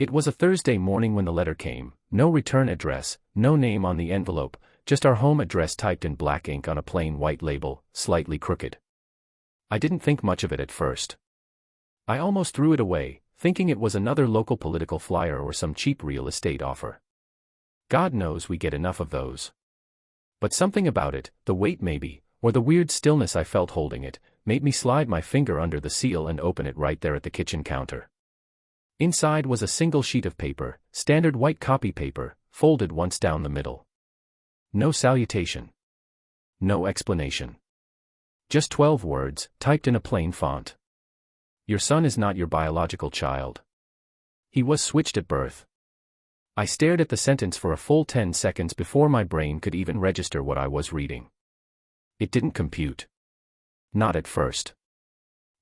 It was a Thursday morning when the letter came. No return address, no name on the envelope, just our home address typed in black ink on a plain white label, slightly crooked. I didn't think much of it at first. I almost threw it away, thinking it was another local political flyer or some cheap real estate offer. God knows we get enough of those. But something about it, the weight maybe, or the weird stillness I felt holding it, made me slide my finger under the seal and open it right there at the kitchen counter. Inside was a single sheet of paper, standard white copy paper, folded once down the middle. No salutation. No explanation. Just 12 words, typed in a plain font. Your son is not your biological child. He was switched at birth. I stared at the sentence for a full 10 seconds before my brain could even register what I was reading. It didn't compute. Not at first.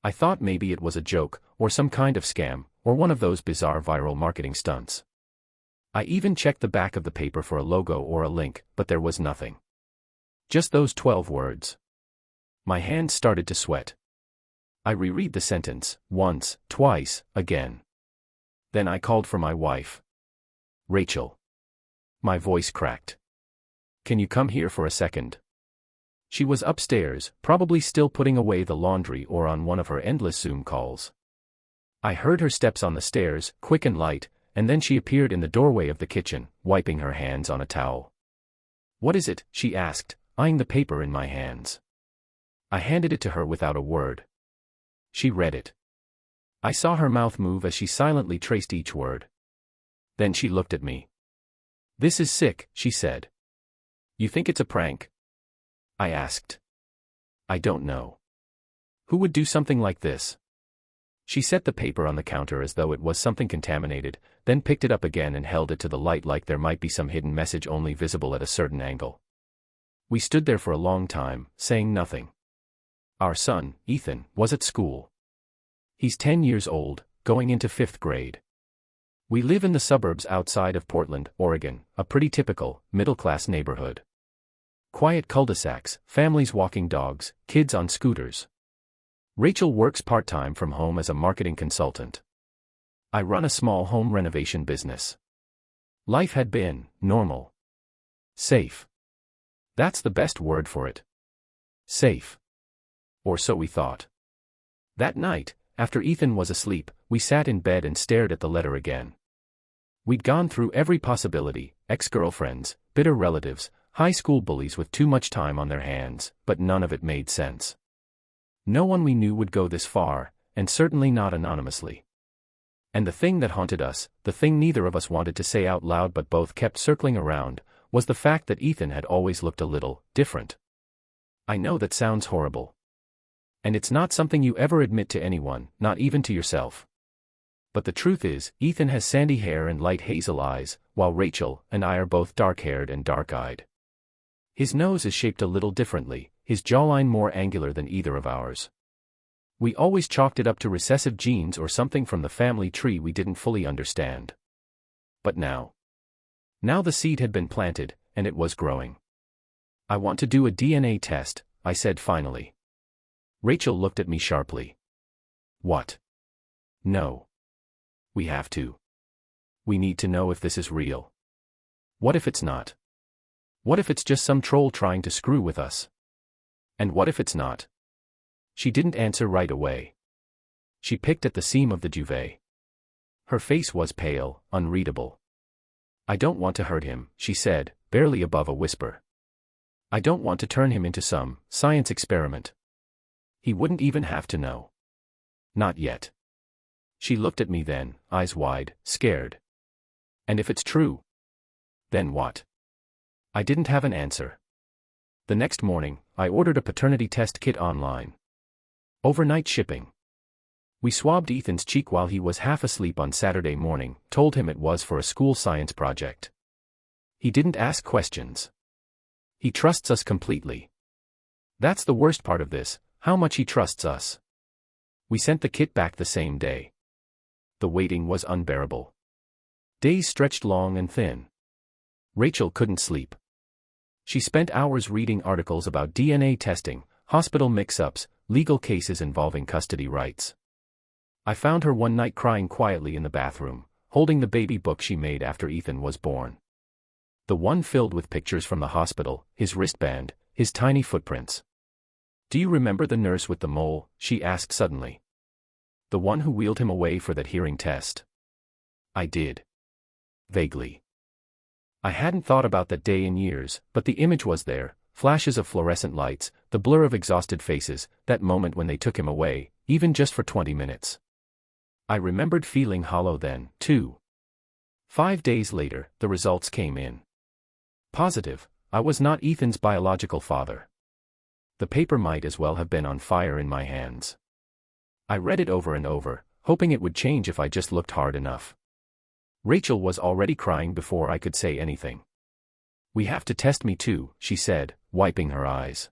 I thought maybe it was a joke, or some kind of scam, or one of those bizarre viral marketing stunts. I even checked the back of the paper for a logo or a link, but there was nothing. Just those 12 words. My hands started to sweat. I reread the sentence, once, twice, again. Then I called for my wife. Rachel. My voice cracked. Can you come here for a second? She was upstairs, probably still putting away the laundry or on one of her endless Zoom calls. I heard her steps on the stairs, quick and light, and then she appeared in the doorway of the kitchen, wiping her hands on a towel. What is it? She asked, eyeing the paper in my hands. I handed it to her without a word. She read it. I saw her mouth move as she silently traced each word. Then she looked at me. This is sick, she said. You think it's a prank? I asked. I don't know. Who would do something like this? She set the paper on the counter as though it was something contaminated, then picked it up again and held it to the light like there might be some hidden message only visible at a certain angle. We stood there for a long time, saying nothing. Our son, Ethan, was at school. He's 10 years old, going into 5th grade. We live in the suburbs outside of Portland, Oregon, a pretty typical, middle-class neighborhood. Quiet cul-de-sacs, families walking dogs, kids on scooters. Rachel works part-time from home as a marketing consultant. I run a small home renovation business. Life had been normal. Safe. That's the best word for it. Safe. Or so we thought. That night, after Ethan was asleep, we sat in bed and stared at the letter again. We'd gone through every possibility, ex-girlfriends, bitter relatives, high school bullies with too much time on their hands, but none of it made sense. No one we knew would go this far, and certainly not anonymously. And the thing that haunted us, the thing neither of us wanted to say out loud but both kept circling around, was the fact that Ethan had always looked a little different. I know that sounds horrible. And it's not something you ever admit to anyone, not even to yourself. But the truth is, Ethan has sandy hair and light hazel eyes, while Rachel and I are both dark-haired and dark-eyed. His nose is shaped a little differently, his jawline more angular than either of ours. We always chalked it up to recessive genes or something from the family tree we didn't fully understand. But now the seed had been planted, and it was growing. I want to do a DNA test, I said finally. Rachel looked at me sharply. What? No. We have to. We need to know if this is real. What if it's not? What if it's just some troll trying to screw with us? And what if it's not? She didn't answer right away. She picked at the seam of the duvet. Her face was pale, unreadable. I don't want to hurt him, she said, barely above a whisper. I don't want to turn him into some science experiment. He wouldn't even have to know. Not yet. She looked at me then, eyes wide, scared. And if it's true? Then what? I didn't have an answer. The next morning, I ordered a paternity test kit online. Overnight shipping. We swabbed Ethan's cheek while he was half asleep on Saturday morning, told him it was for a school science project. He didn't ask questions. He trusts us completely. That's the worst part of this, how much he trusts us. We sent the kit back the same day. The waiting was unbearable. Days stretched long and thin. Rachel couldn't sleep. She spent hours reading articles about DNA testing, hospital mix-ups, legal cases involving custody rights. I found her one night crying quietly in the bathroom, holding the baby book she made after Ethan was born. The one filled with pictures from the hospital, his wristband, his tiny footprints. "Do you remember the nurse with the mole?" she asked suddenly. "The one who wheeled him away for that hearing test?" I did. Vaguely. I hadn't thought about that day in years, but the image was there, flashes of fluorescent lights, the blur of exhausted faces, that moment when they took him away, even just for 20 minutes. I remembered feeling hollow then, too. 5 days later, the results came in. Positive, I was not Ethan's biological father. The paper might as well have been on fire in my hands. I read it over and over, hoping it would change if I just looked hard enough. Rachel was already crying before I could say anything. "We have to test me too," she said, wiping her eyes.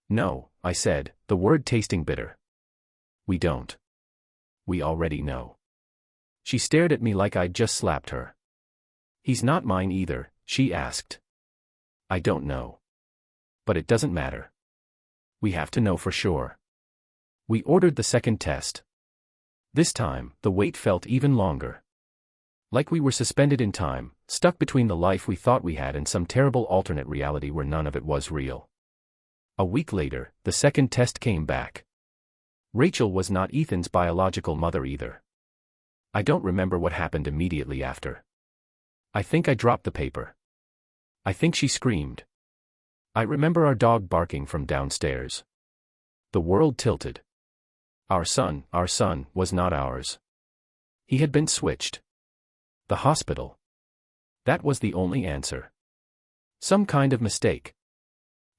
"No," I said, the word tasting bitter. "We don't. We already know." She stared at me like I'd just slapped her. "He's not mine either," she asked. "I don't know. But it doesn't matter. We have to know for sure." We ordered the second test. This time, the wait felt even longer. Like we were suspended in time, stuck between the life we thought we had and some terrible alternate reality where none of it was real. A week later, the second test came back. Rachel was not Ethan's biological mother either. I don't remember what happened immediately after. I think I dropped the paper. I think she screamed. I remember our dog barking from downstairs. The world tilted. Our son, was not ours. He had been switched. The hospital. That was the only answer. Some kind of mistake.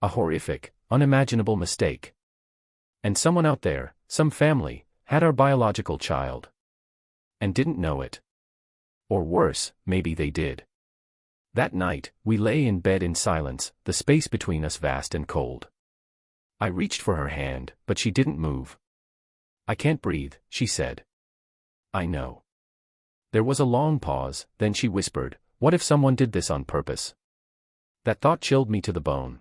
A horrific, unimaginable mistake. And someone out there, some family, had our biological child. And didn't know it. Or worse, maybe they did. That night, we lay in bed in silence, the space between us vast and cold. I reached for her hand, but she didn't move. "I can't breathe," she said. "I know." There was a long pause, then she whispered, "What if someone did this on purpose?" That thought chilled me to the bone.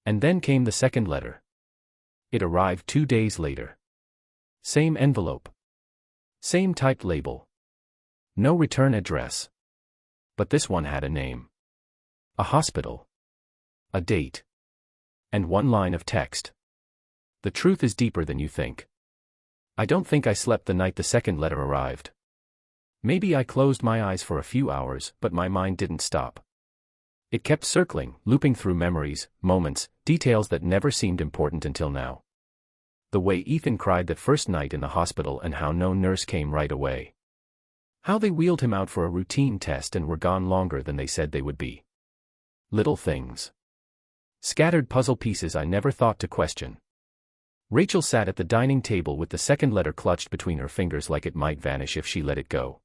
And then came the second letter. It arrived 2 days later. Same envelope. Same typed label. No return address. But this one had a name. A hospital. A date. And one line of text. "The truth is deeper than you think." I don't think I slept the night the second letter arrived. Maybe I closed my eyes for a few hours, but my mind didn't stop. It kept circling, looping through memories, moments, details that never seemed important until now. The way Ethan cried that first night in the hospital and how no nurse came right away. How they wheeled him out for a routine test and were gone longer than they said they would be. Little things. Scattered puzzle pieces I never thought to question. Rachel sat at the dining table with the second letter clutched between her fingers like it might vanish if she let it go.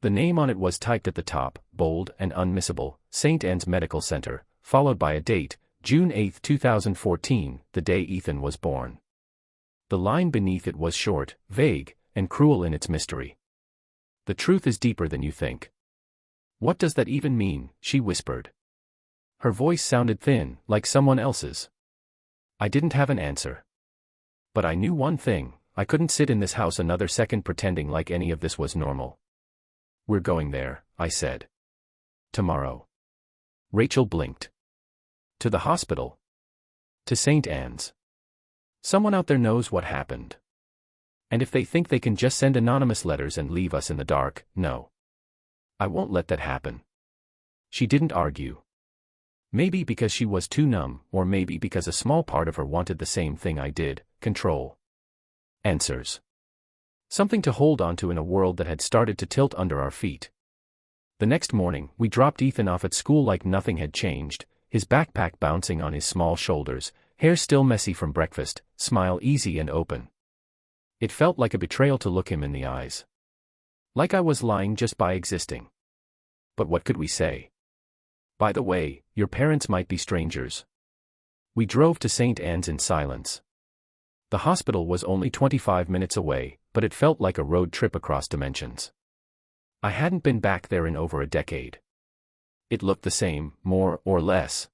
The name on it was typed at the top, bold and unmissable, St. Anne's Medical Center, followed by a date, June 8, 2014, the day Ethan was born. The line beneath it was short, vague, and cruel in its mystery. "The truth is deeper than you think." "What does that even mean?" she whispered. Her voice sounded thin, like someone else's. I didn't have an answer. But I knew one thing, I couldn't sit in this house another second pretending like any of this was normal. "We're going there," I said. "Tomorrow." Rachel blinked. "To the hospital?" "To St. Anne's. Someone out there knows what happened. And if they think they can just send anonymous letters and leave us in the dark, no. I won't let that happen." She didn't argue. Maybe because she was too numb, or maybe because a small part of her wanted the same thing I did, control. Answers. Something to hold on to in a world that had started to tilt under our feet. The next morning, we dropped Ethan off at school like nothing had changed, his backpack bouncing on his small shoulders, hair still messy from breakfast, smile easy and open. It felt like a betrayal to look him in the eyes. Like I was lying just by existing. But what could we say? "By the way, your parents might be strangers." We drove to St. Anne's in silence. The hospital was only 25 minutes away, but it felt like a road trip across dimensions. I hadn't been back there in over a decade. It looked the same, more or less.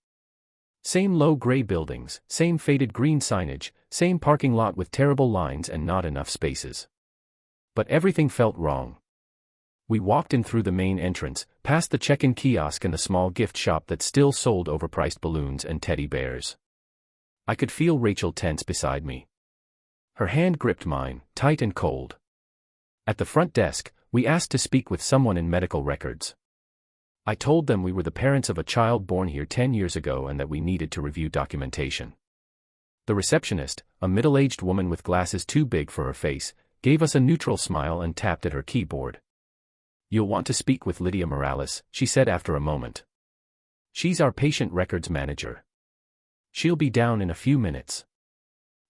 Same low gray buildings, same faded green signage, same parking lot with terrible lines and not enough spaces. But everything felt wrong. We walked in through the main entrance, past the check-in kiosk and the small gift shop that still sold overpriced balloons and teddy bears. I could feel Rachel tense beside me. Her hand gripped mine, tight and cold. At the front desk, we asked to speak with someone in medical records. I told them we were the parents of a child born here 10 years ago and that we needed to review documentation. The receptionist, a middle-aged woman with glasses too big for her face, gave us a neutral smile and tapped at her keyboard. "You'll want to speak with Lydia Morales," she said after a moment. "She's our patient records manager. She'll be down in a few minutes."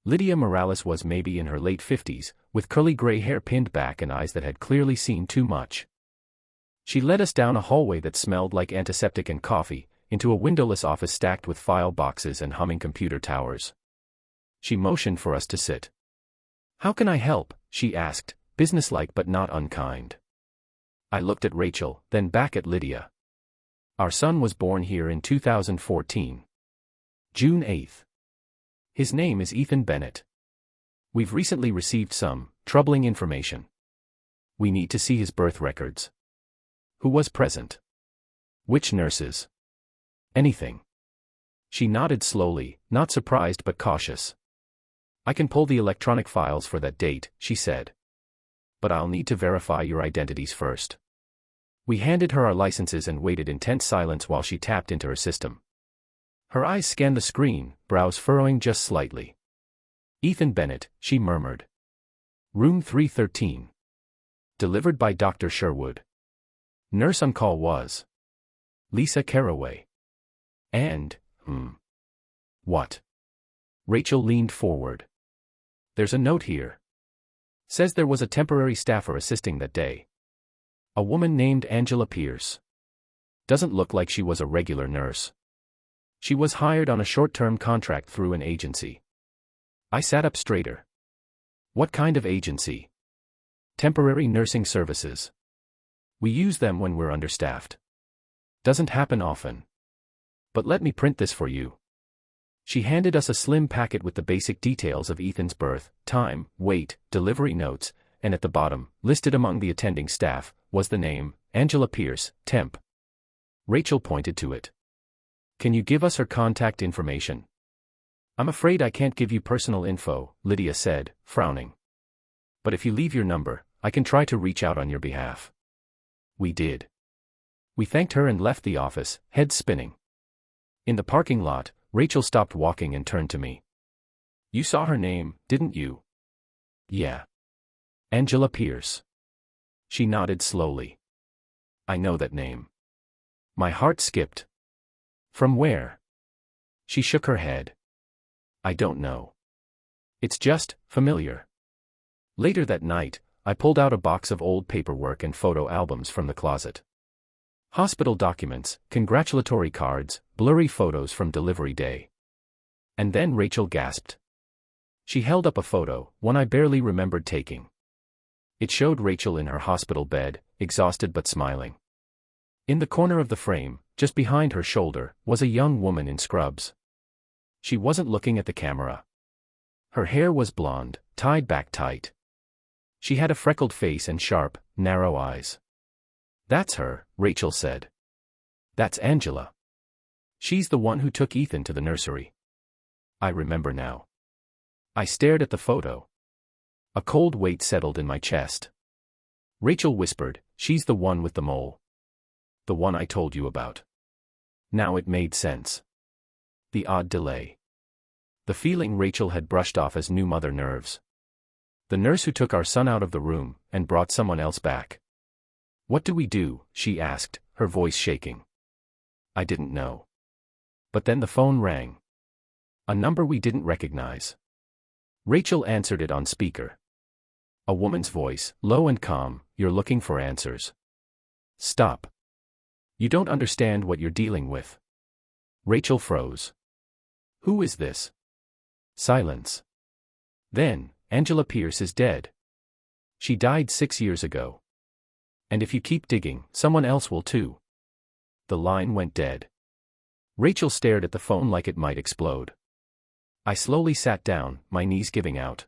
Lydia Morales was maybe in her late 50s, with curly gray hair pinned back and eyes that had clearly seen too much. She led us down a hallway that smelled like antiseptic and coffee, into a windowless office stacked with file boxes and humming computer towers. She motioned for us to sit. "How can I help?" she asked, businesslike but not unkind. I looked at Rachel, then back at Lydia. "Our son was born here in 2014. June 8th. His name is Ethan Bennett. We've recently received some troubling information. We need to see his birth records. Who was present? Which nurses? Anything." She nodded slowly, not surprised but cautious. "I can pull the electronic files for that date," she said. "But I'll need to verify your identities first." We handed her our licenses and waited in tense silence while she tapped into her system. Her eyes scanned the screen, brows furrowing just slightly. "Ethan Bennett," she murmured. "Room 313. Delivered by Dr. Sherwood. Nurse on call was Lisa Caraway. And, what?" Rachel leaned forward. "There's a note here. Says there was a temporary staffer assisting that day. A woman named Angela Pierce. Doesn't look like she was a regular nurse. She was hired on a short-term contract through an agency." I sat up straighter. "What kind of agency?" "Temporary nursing services. We use them when we're understaffed. Doesn't happen often. But let me print this for you." She handed us a slim packet with the basic details of Ethan's birth, time, weight, delivery notes, and at the bottom, listed among the attending staff, was the name, Angela Pierce, temp. Rachel pointed to it. "Can you give us her contact information?" "I'm afraid I can't give you personal info," Lydia said, frowning. "But if you leave your number, I can try to reach out on your behalf." We did. We thanked her and left the office, heads spinning. In the parking lot, Rachel stopped walking and turned to me. "You saw her name, didn't you?" "Yeah. Angela Pierce." She nodded slowly. "I know that name." My heart skipped. "From where?" She shook her head. "I don't know. It's just familiar." Later that night, I pulled out a box of old paperwork and photo albums from the closet. Hospital documents, congratulatory cards, blurry photos from delivery day. And then Rachel gasped. She held up a photo, one I barely remembered taking. It showed Rachel in her hospital bed, exhausted but smiling. In the corner of the frame, just behind her shoulder, was a young woman in scrubs. She wasn't looking at the camera. Her hair was blonde, tied back tight. She had a freckled face and sharp, narrow eyes. "That's her," Rachel said. "That's Angela. She's the one who took Ethan to the nursery." I remember now. I stared at the photo. A cold weight settled in my chest. Rachel whispered, "She's the one with the mole. The one I told you about." Now it made sense. The odd delay. The feeling Rachel had brushed off as new mother nerves. The nurse who took our son out of the room and brought someone else back. "What do we do?" she asked, her voice shaking. I didn't know. But then the phone rang. A number we didn't recognize. Rachel answered it on speaker. A woman's voice, low and calm, "You're looking for answers. Stop. You don't understand what you're dealing with." Rachel froze. "Who is this?" Silence. Then, "Angela Pierce is dead. She died 6 years ago. And if you keep digging, someone else will too." The line went dead. Rachel stared at the phone like it might explode. I slowly sat down, my knees giving out.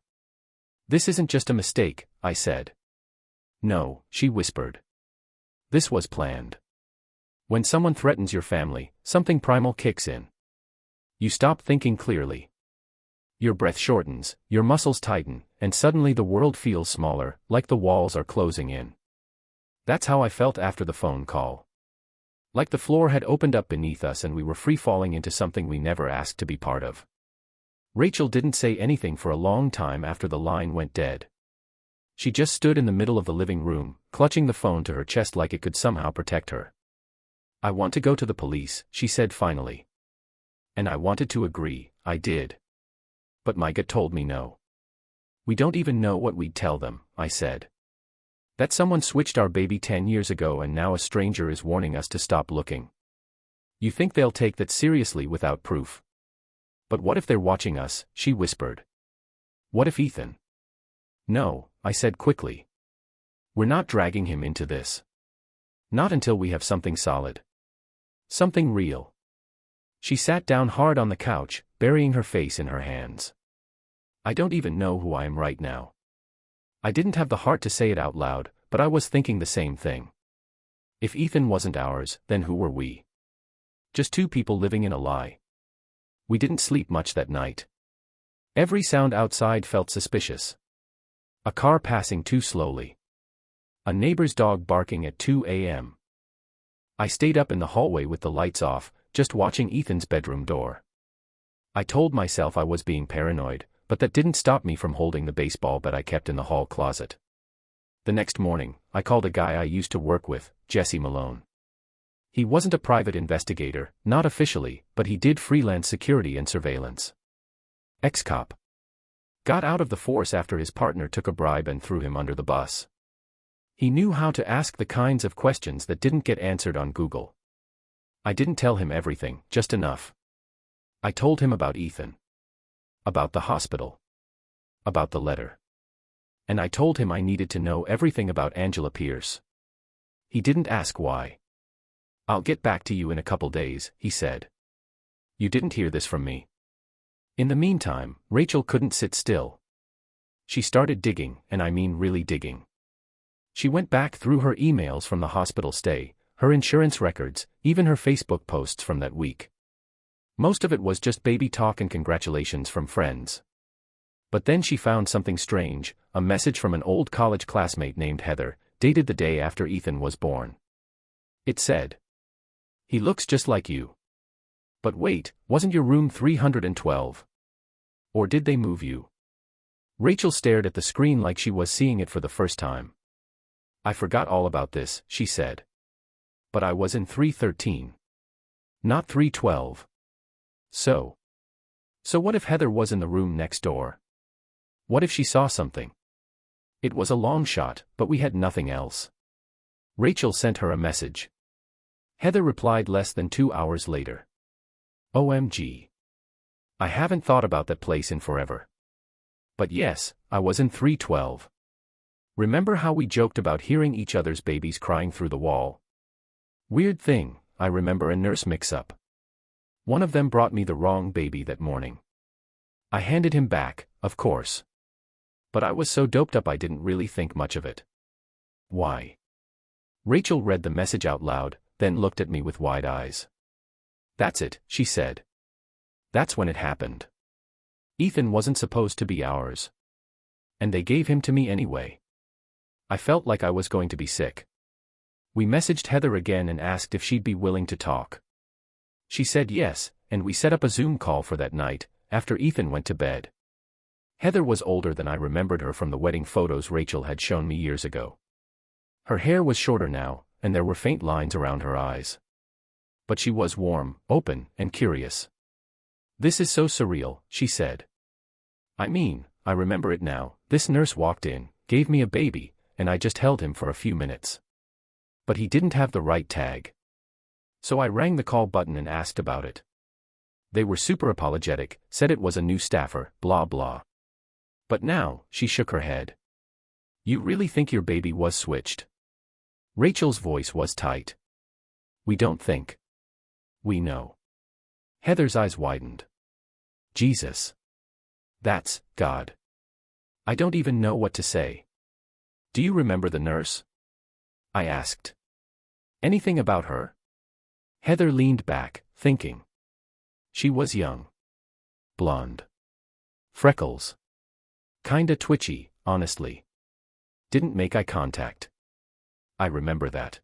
"This isn't just a mistake," I said. "No," she whispered. This was planned. When someone threatens your family, something primal kicks in. You stop thinking clearly. Your breath shortens, your muscles tighten, and suddenly the world feels smaller, like the walls are closing in. That's how I felt after the phone call. Like the floor had opened up beneath us and we were free-falling into something we never asked to be part of. Rachel didn't say anything for a long time after the line went dead. She just stood in the middle of the living room, clutching the phone to her chest like it could somehow protect her. "I want to go to the police," she said finally. And I wanted to agree, I did. But my gut told me no. "We don't even know what we'd tell them," I said. "That someone switched our baby 10 years ago and now a stranger is warning us to stop looking. You think they'll take that seriously without proof?" "But what if they're watching us?" she whispered. "What if Ethan?" "No," I said quickly. "We're not dragging him into this. Not until we have something solid. Something real." She sat down hard on the couch, burying her face in her hands. "I don't even know who I am right now." I didn't have the heart to say it out loud, but I was thinking the same thing. If Ethan wasn't ours, then who were we? Just two people living in a lie. We didn't sleep much that night. Every sound outside felt suspicious. A car passing too slowly. A neighbor's dog barking at 2 a.m. I stayed up in the hallway with the lights off, just watching Ethan's bedroom door. I told myself I was being paranoid, but that didn't stop me from holding the baseball bat I kept in the hall closet. The next morning, I called a guy I used to work with, Jesse Malone. He wasn't a private investigator, not officially, but he did freelance security and surveillance. Ex-cop. Got out of the force after his partner took a bribe and threw him under the bus. He knew how to ask the kinds of questions that didn't get answered on Google. I didn't tell him everything, just enough. I told him about Ethan. About the hospital. About the letter. And I told him I needed to know everything about Angela Pierce. He didn't ask why. "I'll get back to you in a couple days," he said. "You didn't hear this from me." In the meantime, Rachel couldn't sit still. She started digging, and I mean really digging. She went back through her emails from the hospital stay, her insurance records, even her Facebook posts from that week. Most of it was just baby talk and congratulations from friends. But then she found something strange, a message from an old college classmate named Heather, dated the day after Ethan was born. It said, "He looks just like you. But wait, wasn't your room 312? Or did they move you?" Rachel stared at the screen like she was seeing it for the first time. "I forgot all about this," she said. "But I was in 313. Not 312. So what if Heather was in the room next door? What if she saw something?" It was a long shot, but we had nothing else. Rachel sent her a message. Heather replied less than 2 hours later. "OMG. I haven't thought about that place in forever. But yes, I was in 312. Remember how we joked about hearing each other's babies crying through the wall? Weird thing, I remember a nurse mix-up. One of them brought me the wrong baby that morning. I handed him back, of course. But I was so doped up I didn't really think much of it." "Why?" Rachel read the message out loud, then looked at me with wide eyes. "That's it," she said. "That's when it happened. Ethan wasn't supposed to be ours. And they gave him to me anyway." I felt like I was going to be sick. We messaged Heather again and asked if she'd be willing to talk. She said yes, and we set up a Zoom call for that night, after Ethan went to bed. Heather was older than I remembered her from the wedding photos Rachel had shown me years ago. Her hair was shorter now, and there were faint lines around her eyes. But she was warm, open, and curious. "This is so surreal," she said. "I mean, I remember it now. This nurse walked in, gave me a baby, and I just held him for a few minutes. But he didn't have the right tag. So I rang the call button and asked about it. They were super apologetic, said it was a new staffer, blah blah. But now," she shook her head. "You really think your baby was switched?" Rachel's voice was tight. "We don't think. We know." Heather's eyes widened. "Jesus. That's God. I don't even know what to say." "Do you remember the nurse?" I asked. Anything about her? Heather leaned back, thinking. She was young. Blonde. Freckles. Kinda twitchy, honestly. Didn't make eye contact. I remember that.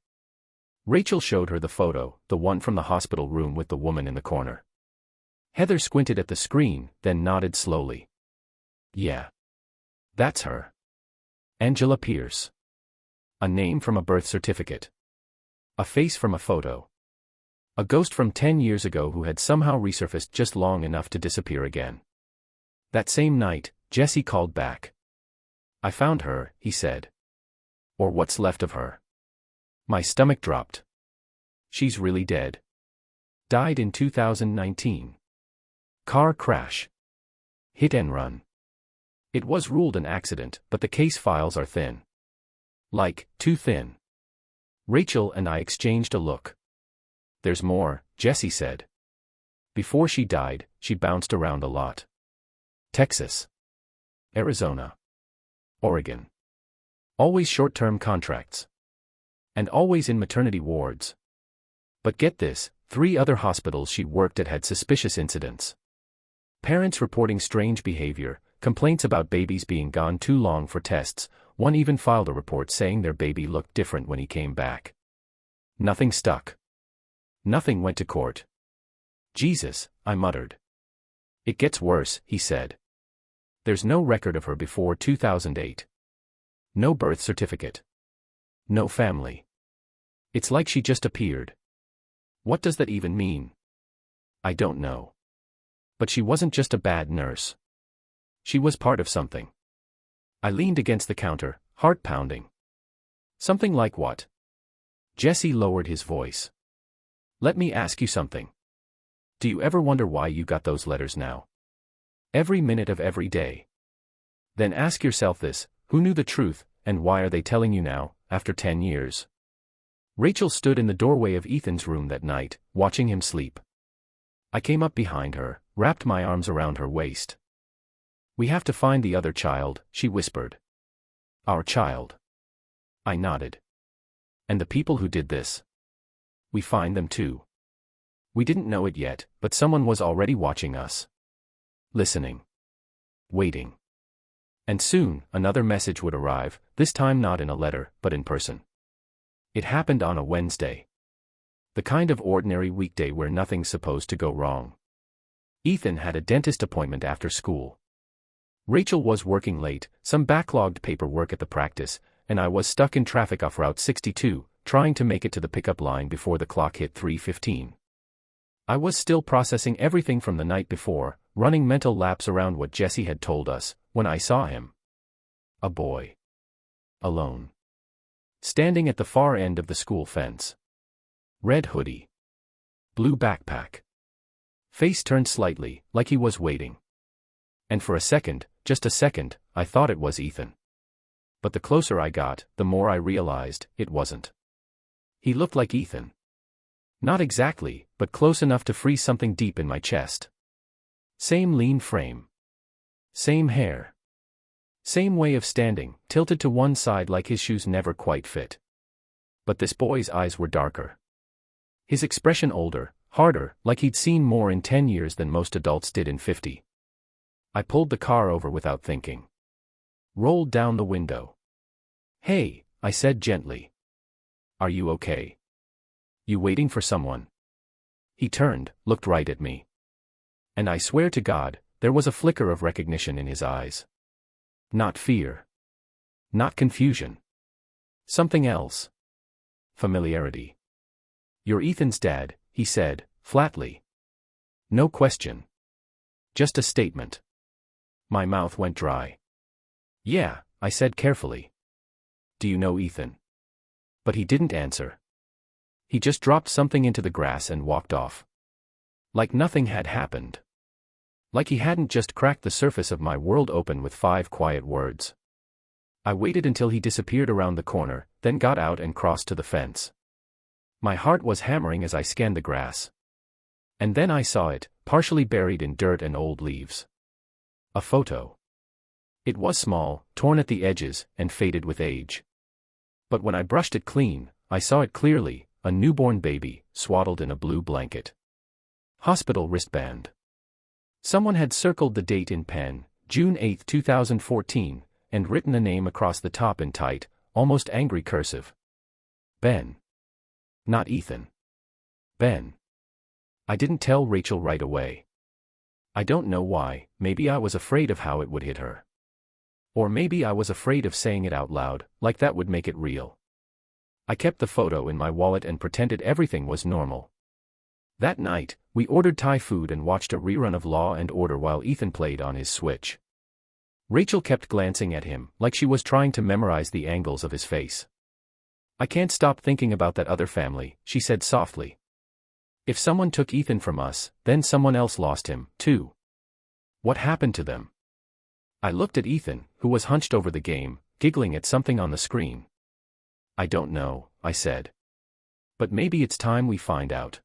Rachel showed her the photo, the one from the hospital room with the woman in the corner. Heather squinted at the screen, then nodded slowly. Yeah. That's her. Angela Pierce. A name from a birth certificate. A face from a photo. A ghost from 10 years ago who had somehow resurfaced just long enough to disappear again. That same night, Jesse called back. I found her, he said. Or what's left of her. My stomach dropped. She's really dead. Died in 2019. Car crash. Hit and run. It was ruled an accident, but the case files are thin. Like, too thin. Rachel and I exchanged a look. There's more, Jesse said. Before she died, she bounced around a lot. Texas. Arizona. Oregon. Always short-term contracts. And always in maternity wards. But get this, 3 other hospitals she worked at had suspicious incidents. Parents reporting strange behavior, complaints about babies being gone too long for tests, one even filed a report saying their baby looked different when he came back. Nothing stuck. Nothing went to court. Jesus, I muttered. It gets worse, he said. There's no record of her before 2008. No birth certificate. No family. It's like she just appeared. What does that even mean? I don't know. But she wasn't just a bad nurse. She was part of something. I leaned against the counter, heart pounding. Something like what? Jesse lowered his voice. Let me ask you something. Do you ever wonder why you got those letters now? Every minute of every day. Then ask yourself this, who knew the truth, and why are they telling you now, after 10 years? Rachel stood in the doorway of Ethan's room that night, watching him sleep. I came up behind her, wrapped my arms around her waist. We have to find the other child, she whispered. Our child. I nodded. And the people who did this. We find them too. We didn't know it yet, but someone was already watching us. Listening. Waiting. And soon, another message would arrive, this time not in a letter, but in person. It happened on a Wednesday. The kind of ordinary weekday where nothing's supposed to go wrong. Ethan had a dentist appointment after school. Rachel was working late, some backlogged paperwork at the practice, and I was stuck in traffic off Route 62, trying to make it to the pickup line before the clock hit 3:15. I was still processing everything from the night before, running mental laps around what Jesse had told us, when I saw him. A boy. Alone. Standing at the far end of the school fence. Red hoodie. Blue backpack. Face turned slightly, like he was waiting. And for a second, just a second, I thought it was Ethan. But the closer I got, the more I realized it wasn't. He looked like Ethan. Not exactly, but close enough to freeze something deep in my chest. Same lean frame. Same hair. Same way of standing, tilted to one side like his shoes never quite fit. But this boy's eyes were darker. His expression older, harder, like he'd seen more in 10 years than most adults did in 50. I pulled the car over without thinking. Rolled down the window. Hey, I said gently. Are you okay? You waiting for someone? He turned, looked right at me. And I swear to God, there was a flicker of recognition in his eyes. Not fear. Not confusion. Something else. Familiarity. You're Ethan's dad, he said, flatly. No question. Just a statement. My mouth went dry. Yeah, I said carefully. Do you know Ethan? But he didn't answer. He just dropped something into the grass and walked off. Like nothing had happened. Like he hadn't just cracked the surface of my world open with 5 quiet words. I waited until he disappeared around the corner, then got out and crossed to the fence. My heart was hammering as I scanned the grass. And then I saw it, partially buried in dirt and old leaves. A photo. It was small, torn at the edges, and faded with age. But when I brushed it clean, I saw it clearly, a newborn baby, swaddled in a blue blanket. Hospital wristband. Someone had circled the date in pen, June 8, 2014, and written a name across the top in tight, almost angry cursive. Ben. Not Ethan. Ben. I didn't tell Rachel right away. I don't know why, maybe I was afraid of how it would hit her. Or maybe I was afraid of saying it out loud, like that would make it real. I kept the photo in my wallet and pretended everything was normal. That night, we ordered Thai food and watched a rerun of Law and Order while Ethan played on his Switch. Rachel kept glancing at him, like she was trying to memorize the angles of his face. I can't stop thinking about that other family, she said softly. If someone took Ethan from us, then someone else lost him, too. What happened to them? I looked at Ethan, who was hunched over the game, giggling at something on the screen. I don't know, I said. But maybe it's time we find out.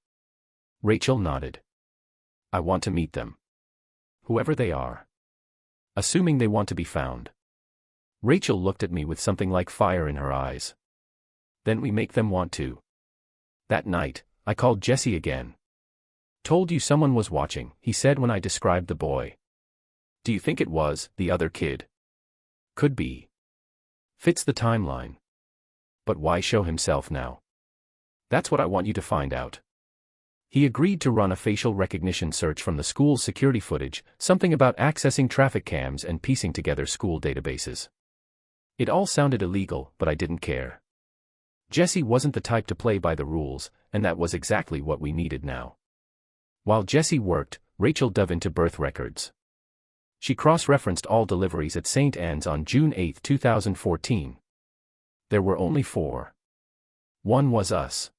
Rachel nodded. I want to meet them. Whoever they are. Assuming they want to be found. Rachel looked at me with something like fire in her eyes. Then we make them want to. That night, I called Jesse again. Told you someone was watching, he said when I described the boy. Do you think it was the other kid? Could be. Fits the timeline. But why show himself now? That's what I want you to find out. He agreed to run a facial recognition search from the school's security footage, something about accessing traffic cams and piecing together school databases. It all sounded illegal, but I didn't care. Jesse wasn't the type to play by the rules, and that was exactly what we needed now. While Jesse worked, Rachel dove into birth records. She cross-referenced all deliveries at St. Anne's on June 8, 2014. There were only 4. One was us.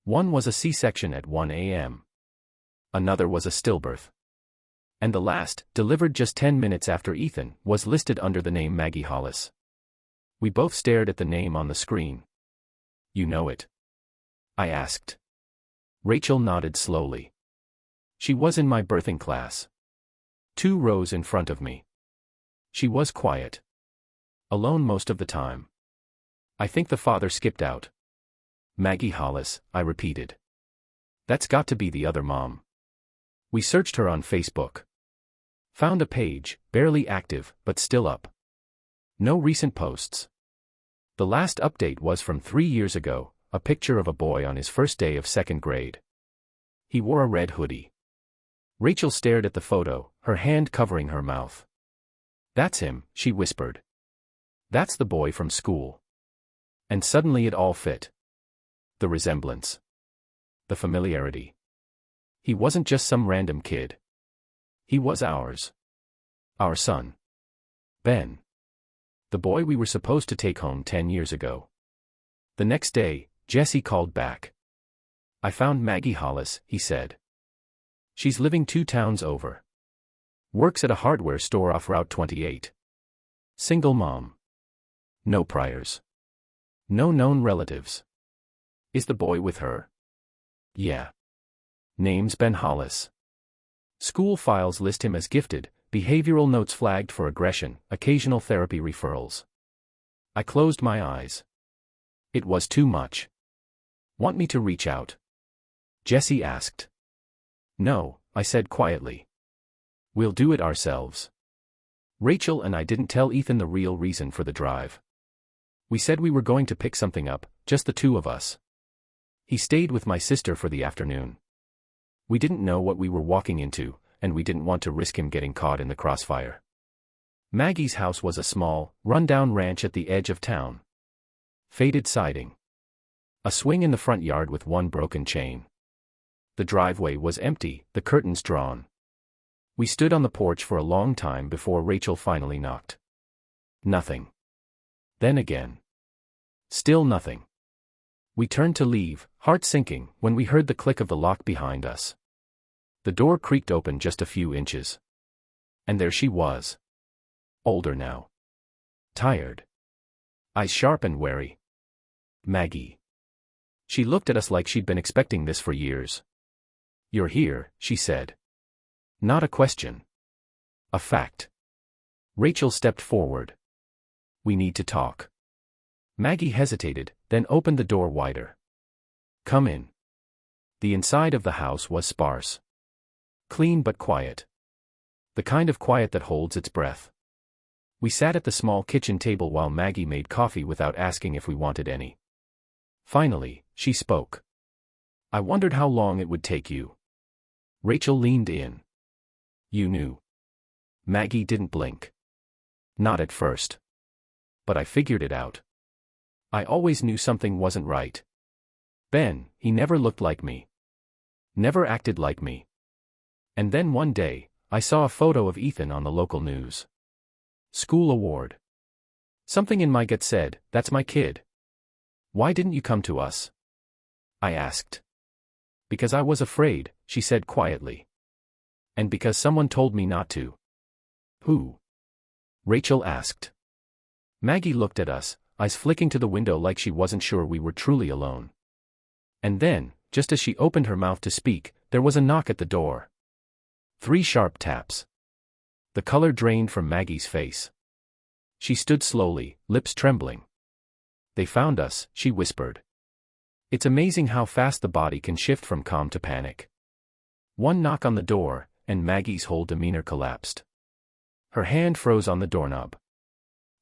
One was a C-section at 1 a.m. Another was a stillbirth. And the last, delivered just 10 minutes after Ethan, was listed under the name Maggie Hollis. We both stared at the name on the screen. You know it? I asked. Rachel nodded slowly. She was in my birthing class. 2 rows in front of me. She was quiet. Alone most of the time. I think the father skipped out. Maggie Hollis, I repeated. That's got to be the other mom. We searched her on Facebook. Found a page, barely active, but still up. No recent posts. The last update was from 3 years ago, a picture of a boy on his first day of 2nd grade. He wore a red hoodie. Rachel stared at the photo, her hand covering her mouth. That's him, she whispered. That's the boy from school. And suddenly it all fit. The resemblance. The familiarity. He wasn't just some random kid. He was ours. Our son. Ben. The boy we were supposed to take home 10 years ago. The next day, Jesse called back. I found Maggie Hollis, he said. She's living 2 towns over. Works at a hardware store off Route 28. Single mom. No priors. No known relatives. Is the boy with her? Yeah. Name's Ben Hollis. School files list him as gifted, behavioral notes flagged for aggression, occasional therapy referrals. I closed my eyes. It was too much. Want me to reach out? Jesse asked. No, I said quietly. We'll do it ourselves. Rachel and I didn't tell Ethan the real reason for the drive. We said we were going to pick something up, just the 2 of us. He stayed with my sister for the afternoon. We didn't know what we were walking into, and we didn't want to risk him getting caught in the crossfire. Maggie's house was a small, run-down ranch at the edge of town. Faded siding. A swing in the front yard with 1 broken chain. The driveway was empty, the curtains drawn. We stood on the porch for a long time before Rachel finally knocked. Nothing. Then again. Still nothing. We turned to leave, heart sinking, when we heard the click of the lock behind us. The door creaked open just a few inches. And there she was. Older now. Tired. Eyes sharp and wary. Maggie. She looked at us like she'd been expecting this for years. You're here, she said. Not a question. A fact. Rachel stepped forward. We need to talk. Maggie hesitated, then opened the door wider. Come in. The inside of the house was sparse. Clean but quiet. The kind of quiet that holds its breath. We sat at the small kitchen table while Maggie made coffee without asking if we wanted any. Finally, she spoke. I wondered how long it would take you. Rachel leaned in. You knew. Maggie didn't blink. Not at first. But I figured it out. I always knew something wasn't right. Ben, he never looked like me. Never acted like me. And then one day, I saw a photo of Ethan on the local news. School award. Something in my gut said, that's my kid. Why didn't you come to us? I asked. Because I was afraid, she said quietly. And because someone told me not to. Who? Rachel asked. Maggie looked at us, eyes flicking to the window like she wasn't sure we were truly alone. And then, just as she opened her mouth to speak, there was a knock at the door. 3 sharp taps. The color drained from Maggie's face. She stood slowly, lips trembling. They found us, she whispered. It's amazing how fast the body can shift from calm to panic. One knock on the door, and Maggie's whole demeanor collapsed. Her hand froze on the doorknob.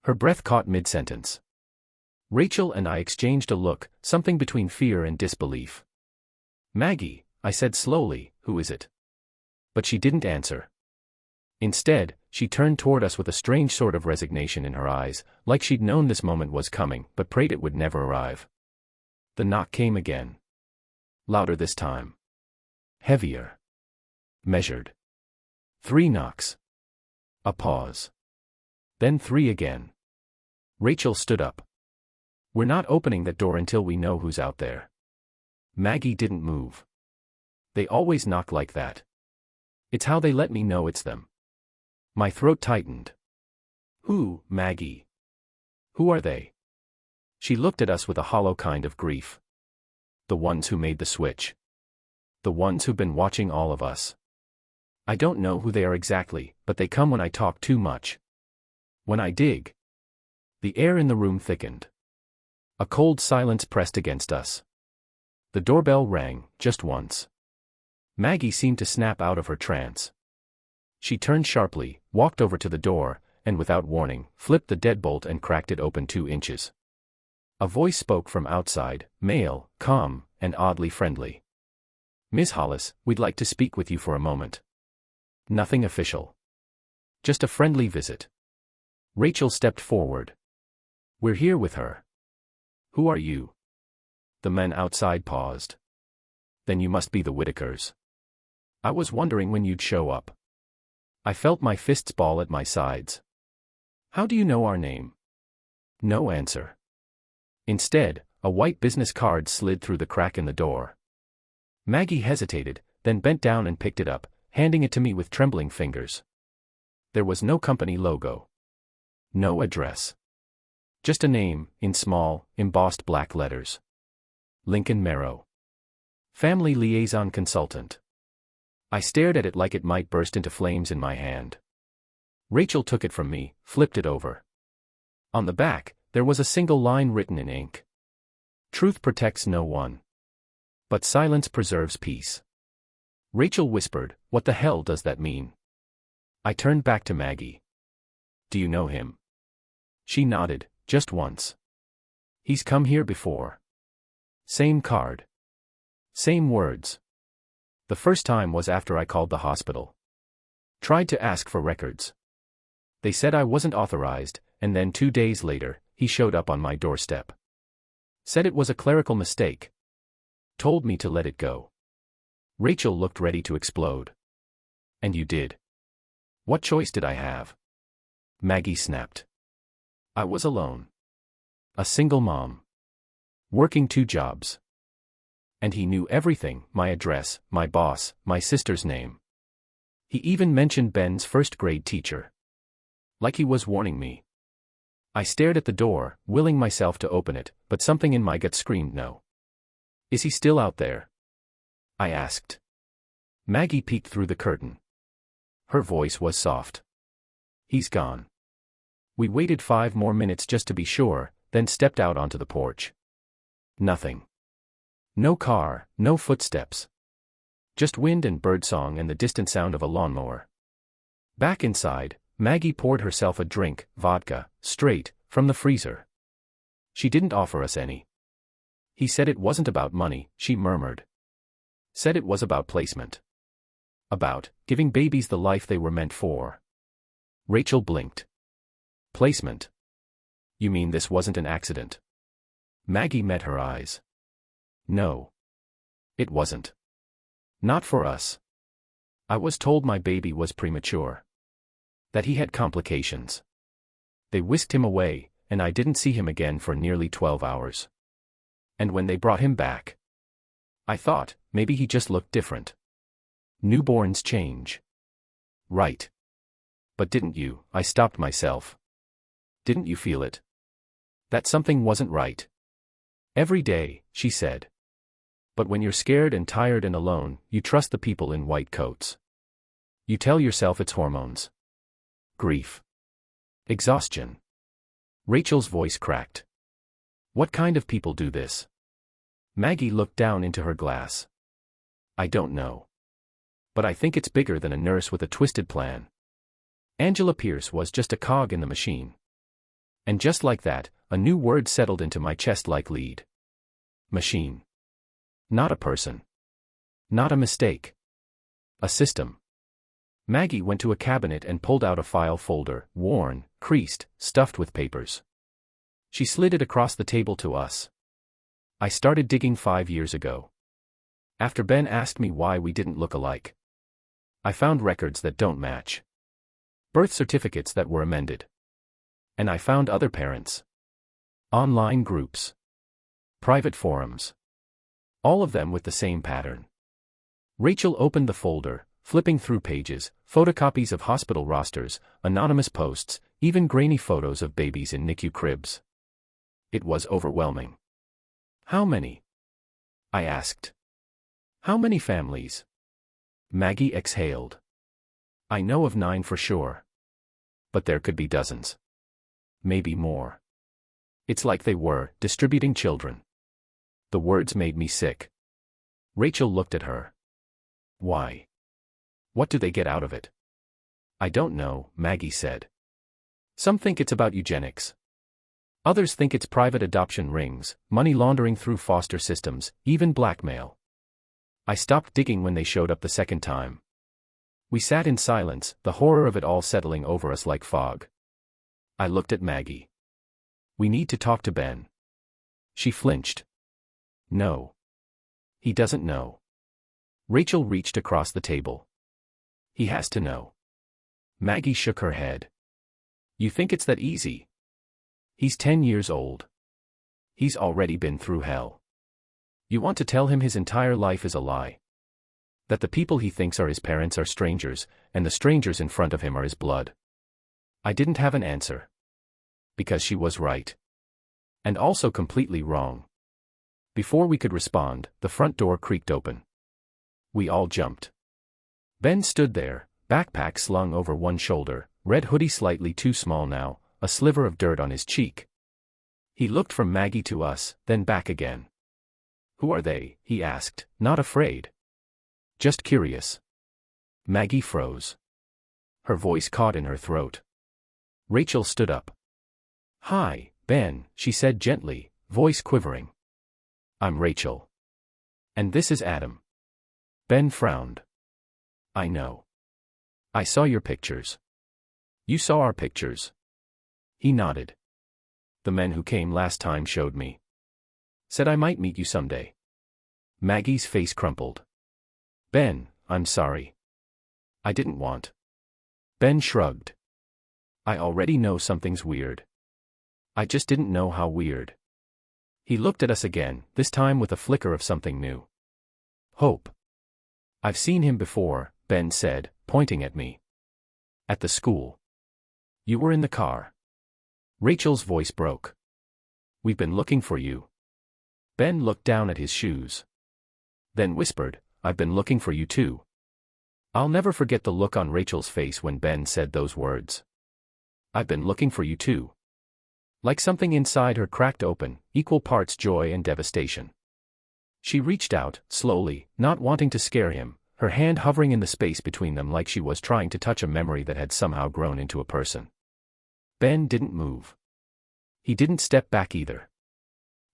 Her breath caught mid-sentence. Rachel and I exchanged a look, something between fear and disbelief. Maggie, I said slowly, who is it? But she didn't answer. Instead, she turned toward us with a strange sort of resignation in her eyes, like she'd known this moment was coming but prayed it would never arrive. The knock came again. Louder this time. Heavier. Measured. 3 knocks. A pause. Then 3 again. Rachel stood up. We're not opening that door until we know who's out there. Maggie didn't move. They always knock like that. It's how they let me know it's them. My throat tightened. Who, Maggie? Who are they? She looked at us with a hollow kind of grief. The ones who made the switch. The ones who've been watching all of us. I don't know who they are exactly, but they come when I talk too much. When I dig. The air in the room thickened. A cold silence pressed against us. The doorbell rang, just once. Maggie seemed to snap out of her trance. She turned sharply, walked over to the door, and without warning, flipped the deadbolt and cracked it open 2 inches. A voice spoke from outside, male, calm, and oddly friendly. Miss Hollis, we'd like to speak with you for a moment. Nothing official. Just a friendly visit. Rachel stepped forward. We're here with her. Who are you? The men outside paused. Then you must be the Whitakers. I was wondering when you'd show up. I felt my fists ball at my sides. How do you know our name? No answer. Instead, a white business card slid through the crack in the door. Maggie hesitated, then bent down and picked it up, handing it to me with trembling fingers. There was no company logo. No address. Just a name, in small, embossed black letters. Lincoln Merrow. Family Liaison Consultant. I stared at it like it might burst into flames in my hand. Rachel took it from me, flipped it over. On the back, there was a single line written in ink. Truth protects no one. But silence preserves peace. Rachel whispered, what the hell does that mean? I turned back to Maggie. Do you know him? She nodded, just once. He's come here before. Same card. Same words. The first time was after I called the hospital. Tried to ask for records. They said I wasn't authorized, and then 2 days later, he showed up on my doorstep. Said it was a clerical mistake. Told me to let it go. Rachel looked ready to explode. And you did. What choice did I have? Maggie snapped. I was alone. A single mom. Working 2 jobs. And he knew everything, my address, my boss, my sister's name. He even mentioned Ben's first-grade teacher. Like he was warning me. I stared at the door, willing myself to open it, but something in my gut screamed no. Is he still out there? I asked. Maggie peeked through the curtain. Her voice was soft. He's gone. We waited 5 more minutes just to be sure, then stepped out onto the porch. Nothing. No car, no footsteps. Just wind and birdsong and the distant sound of a lawnmower. Back inside, Maggie poured herself a drink, vodka, straight, from the freezer. She didn't offer us any. He said it wasn't about money, she murmured. Said it was about placement. About giving babies the life they were meant for. Rachel blinked. Placement. You mean this wasn't an accident? Maggie met her eyes. No. It wasn't. Not for us. I was told my baby was premature. That he had complications. They whisked him away, and I didn't see him again for nearly 12 hours. And when they brought him back, I thought, maybe he just looked different. Newborns change. Right. But didn't you? I stopped myself. Didn't you feel it? That something wasn't right. Every day, she said. But when you're scared and tired and alone, you trust the people in white coats. You tell yourself it's hormones. Grief. Exhaustion. Rachel's voice cracked. What kind of people do this? Maggie looked down into her glass. I don't know. But I think it's bigger than a nurse with a twisted plan. Angela Pierce was just a cog in the machine. And just like that, a new word settled into my chest like lead. Machine. Not a person. Not a mistake. A system. Maggie went to a cabinet and pulled out a file folder, worn, creased, stuffed with papers. She slid it across the table to us. I started digging 5 years ago. After Ben asked me why we didn't look alike. I found records that don't match. Birth certificates that were amended. And I found other parents. Online groups. Private forums. All of them with the same pattern. Rachel opened the folder, flipping through pages, photocopies of hospital rosters, anonymous posts, even grainy photos of babies in NICU cribs. It was overwhelming. How many? I asked. How many families? Maggie exhaled. I know of 9 for sure. But there could be dozens. Maybe more. It's like they were distributing children. The words made me sick. Rachel looked at her. Why? What do they get out of it? I don't know, Maggie said. Some think it's about eugenics. Others think it's private adoption rings, money laundering through foster systems, even blackmail. I stopped digging when they showed up the second time. We sat in silence, the horror of it all settling over us like fog. I looked at Maggie. We need to talk to Ben. She flinched. No. He doesn't know. Rachel reached across the table. He has to know. Maggie shook her head. You think it's that easy? He's 10 years old. He's already been through hell. You want to tell him his entire life is a lie? That the people he thinks are his parents are strangers, and the strangers in front of him are his blood? I didn't have an answer. Because she was right. And also completely wrong. Before we could respond, the front door creaked open. We all jumped. Ben stood there, backpack slung over one shoulder, red hoodie slightly too small now, a sliver of dirt on his cheek. He looked from Maggie to us, then back again. Who are they? He asked, not afraid. Just curious. Maggie froze. Her voice caught in her throat. Rachel stood up. Hi, Ben, she said gently, voice quivering. I'm Rachel. And this is Adam. Ben frowned. I know. I saw your pictures. You saw our pictures. He nodded. The men who came last time showed me. Said I might meet you someday. Maggie's face crumpled. Ben, I'm sorry. I didn't want. Ben shrugged. I already know something's weird. I just didn't know how weird. He looked at us again, this time with a flicker of something new. Hope. I've seen him before, Ben said, pointing at me. At the school. You were in the car. Rachel's voice broke. We've been looking for you. Ben looked down at his shoes. Then whispered, I've been looking for you too. I'll never forget the look on Rachel's face when Ben said those words. I've been looking for you too. Like something inside her cracked open, equal parts joy and devastation. She reached out, slowly, not wanting to scare him, her hand hovering in the space between them like she was trying to touch a memory that had somehow grown into a person. Ben didn't move. He didn't step back either.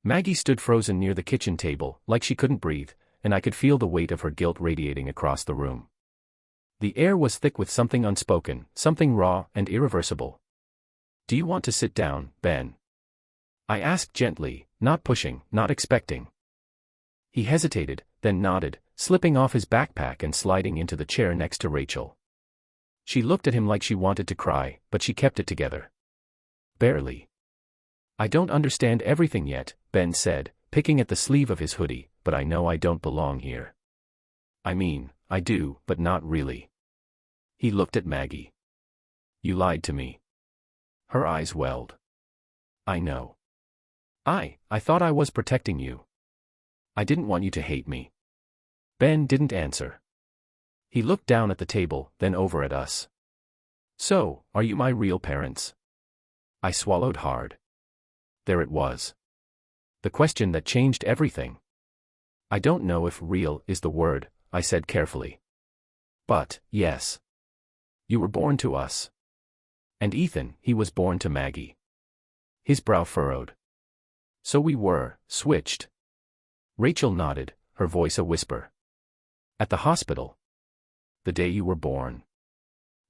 Maggie stood frozen near the kitchen table, like she couldn't breathe, and I could feel the weight of her guilt radiating across the room. The air was thick with something unspoken, something raw and irreversible. "Do you want to sit down, Ben?" I asked gently, not pushing, not expecting. He hesitated, then nodded, slipping off his backpack and sliding into the chair next to Rachel. She looked at him like she wanted to cry, but she kept it together. Barely. "I don't understand everything yet," Ben said, picking at the sleeve of his hoodie, "but I know I don't belong here. I mean, I do, but not really." He looked at Maggie. "You lied to me." Her eyes welled. "I know. I thought I was protecting you. I didn't want you to hate me." Ben didn't answer. He looked down at the table, then over at us. "So, are you my real parents?" I swallowed hard. There it was. The question that changed everything. "I don't know if real is the word," I said carefully. "But, yes. You were born to us." And Ethan, he was born to Maggie. His brow furrowed. "So we were, switched." Rachel nodded, her voice a whisper. "At the hospital. The day you were born."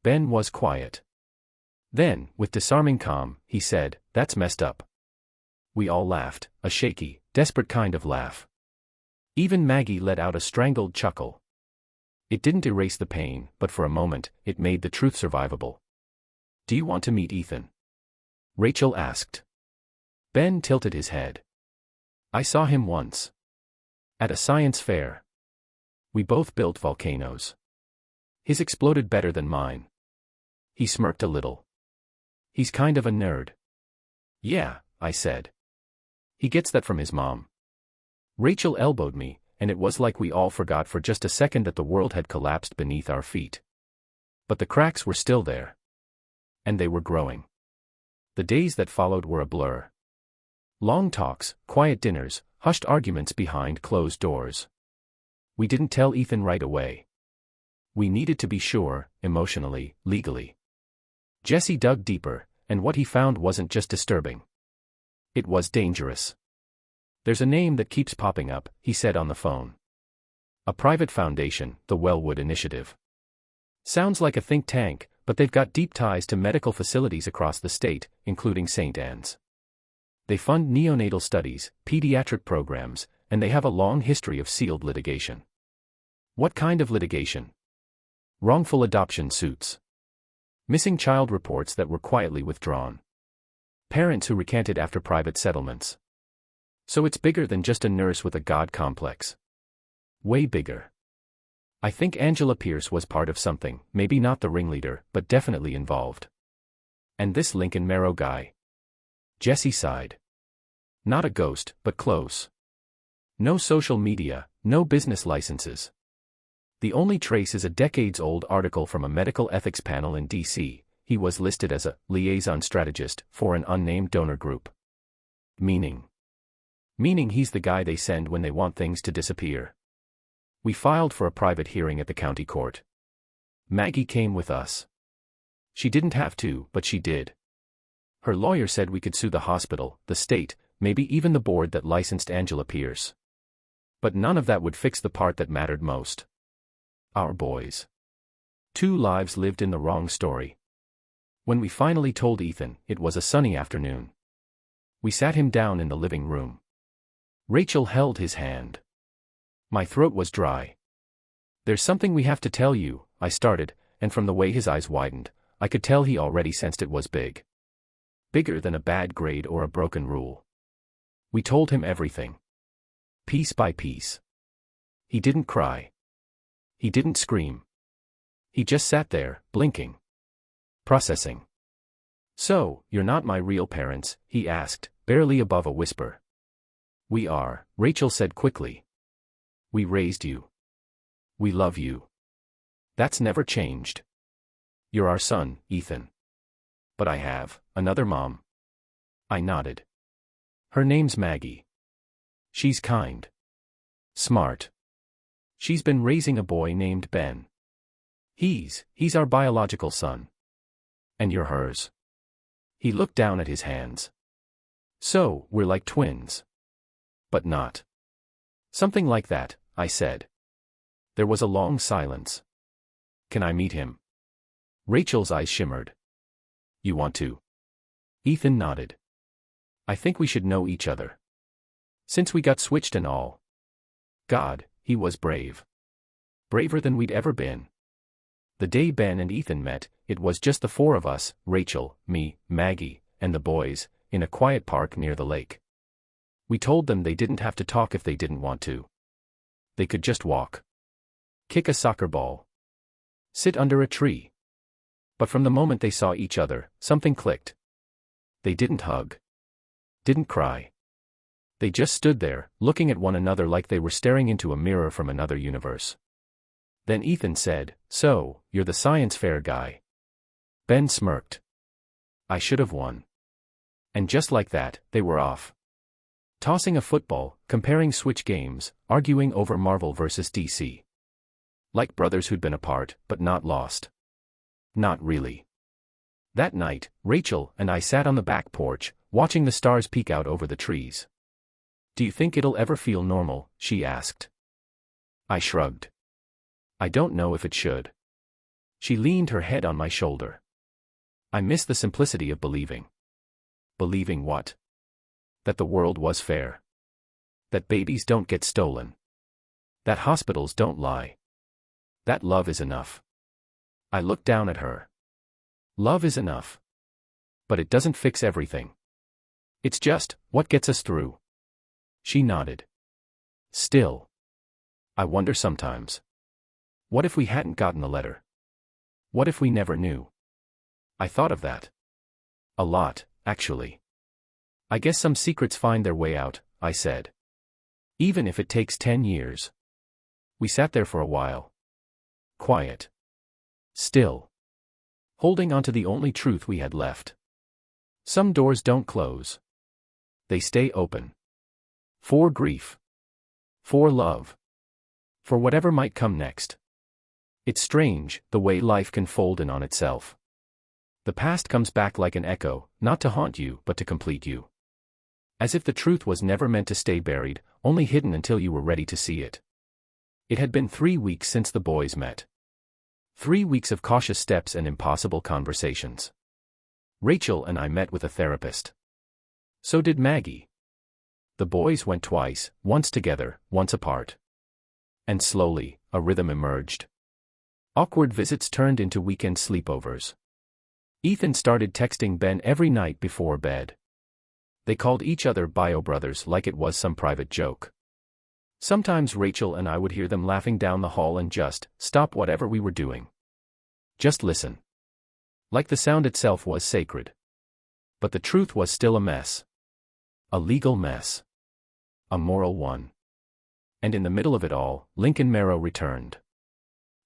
Ben was quiet. Then, with disarming calm, he said, "That's messed up." We all laughed, a shaky, desperate kind of laugh. Even Maggie let out a strangled chuckle. It didn't erase the pain, but for a moment, it made the truth survivable. "Do you want to meet Ethan?" Rachel asked. Ben tilted his head. "I saw him once. At a science fair. We both built volcanoes. His exploded better than mine." He smirked a little. "He's kind of a nerd." "Yeah," I said. "He gets that from his mom." Rachel elbowed me, and it was like we all forgot for just a second that the world had collapsed beneath our feet. But the cracks were still there. And they were growing. The days that followed were a blur. Long talks, quiet dinners, hushed arguments behind closed doors. We didn't tell Ethan right away. We needed to be sure, emotionally, legally. Jesse dug deeper, and what he found wasn't just disturbing. It was dangerous. "There's a name that keeps popping up," he said on the phone. "A private foundation, the Wellwood Initiative. Sounds like a think tank, but they've got deep ties to medical facilities across the state, including St. Anne's. They fund neonatal studies, pediatric programs, and they have a long history of sealed litigation." "What kind of litigation?" "Wrongful adoption suits. Missing child reports that were quietly withdrawn. Parents who recanted after private settlements. So it's bigger than just a nurse with a god complex. Way bigger. I think Angela Pierce was part of something, maybe not the ringleader, but definitely involved. And this Lincoln Marrow guy." Jesse sighed. "Not a ghost, but close. No social media, no business licenses. The only trace is a decades-old article from a medical ethics panel in D.C. He was listed as a liaison strategist for an unnamed donor group. Meaning he's the guy they send when they want things to disappear." We filed for a private hearing at the county court. Maggie came with us. She didn't have to, but she did. Her lawyer said we could sue the hospital, the state, maybe even the board that licensed Angela Pierce. But none of that would fix the part that mattered most. Our boys. 2 lives lived in the wrong story. When we finally told Ethan, it was a sunny afternoon. We sat him down in the living room. Rachel held his hand. My throat was dry. "There's something we have to tell you," I started, and from the way his eyes widened, I could tell he already sensed it was big. Bigger than a bad grade or a broken rule. We told him everything. Piece by piece. He didn't cry. He didn't scream. He just sat there, blinking. Processing. "So, you're not my real parents?" he asked, barely above a whisper. "We are," Rachel said quickly. "We raised you. We love you. That's never changed. You're our son, Ethan. But I have another mom." I nodded. "Her name's Maggie. She's kind. Smart. She's been raising a boy named Ben. He's our biological son. And you're hers. He looked down at his hands. So, we're like twins. But not. Something like that, I said. There was a long silence. Can I meet him? Rachel's eyes shimmered. You want to? Ethan nodded. I think we should know each other. Since we got switched and all. God, he was brave. Braver than we'd ever been. The day Ben and Ethan met, it was just the four of us, Rachel, me, Maggie, and the boys, in a quiet park near the lake. We told them they didn't have to talk if they didn't want to. They could just walk. Kick a soccer ball. Sit under a tree. But from the moment they saw each other, something clicked. They didn't hug. Didn't cry. They just stood there, looking at one another like they were staring into a mirror from another universe. Then Ethan said, "So, you're the science fair guy." Ben smirked. I should have won. And just like that, they were off. Tossing a football, comparing Switch games, arguing over Marvel vs. DC. Like brothers who'd been apart, but not lost. Not really. That night, Rachel and I sat on the back porch, watching the stars peek out over the trees. Do you think it'll ever feel normal? She asked. I shrugged. I don't know if it should. She leaned her head on my shoulder. I miss the simplicity of believing. Believing what? That the world was fair. That babies don't get stolen. That hospitals don't lie. That love is enough. I looked down at her. Love is enough. But it doesn't fix everything. It's just what gets us through. She nodded. Still. I wonder sometimes. What if we hadn't gotten the letter? What if we never knew? I thought of that. A lot, actually. I guess some secrets find their way out, I said. Even if it takes 10 years. We sat there for a while. Quiet. Still. Holding on to the only truth we had left. Some doors don't close. They stay open. For grief. For love. For whatever might come next. It's strange, the way life can fold in on itself. The past comes back like an echo, not to haunt you, but to complete you. As if the truth was never meant to stay buried, only hidden until you were ready to see it. It had been 3 weeks since the boys met. 3 weeks of cautious steps and impossible conversations. Rachel and I met with a therapist. So did Maggie. The boys went twice, once together, once apart. And slowly, a rhythm emerged. Awkward visits turned into weekend sleepovers. Ethan started texting Ben every night before bed. They called each other bio brothers like it was some private joke. Sometimes Rachel and I would hear them laughing down the hall and just stop whatever we were doing. Just listen. Like the sound itself was sacred. But the truth was still a mess. A legal mess. A moral one. And in the middle of it all, Lincoln Marrow returned.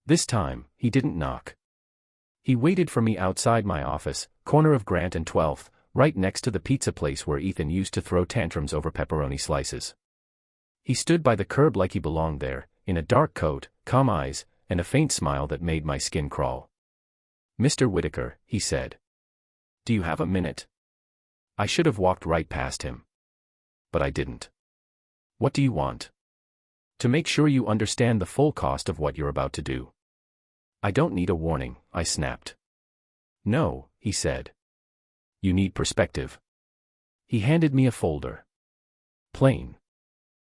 This time, he didn't knock. He waited for me outside my office, corner of Grant and 12th, right next to the pizza place where Ethan used to throw tantrums over pepperoni slices. He stood by the curb like he belonged there, in a dark coat, calm eyes, and a faint smile that made my skin crawl. "Mr. Whitaker," he said. "Do you have a minute?" I should have walked right past him. But I didn't. "What do you want?" "To make sure you understand the full cost of what you're about to do." "I don't need a warning," I snapped. "No," he said. "You need perspective." He handed me a folder. Plain.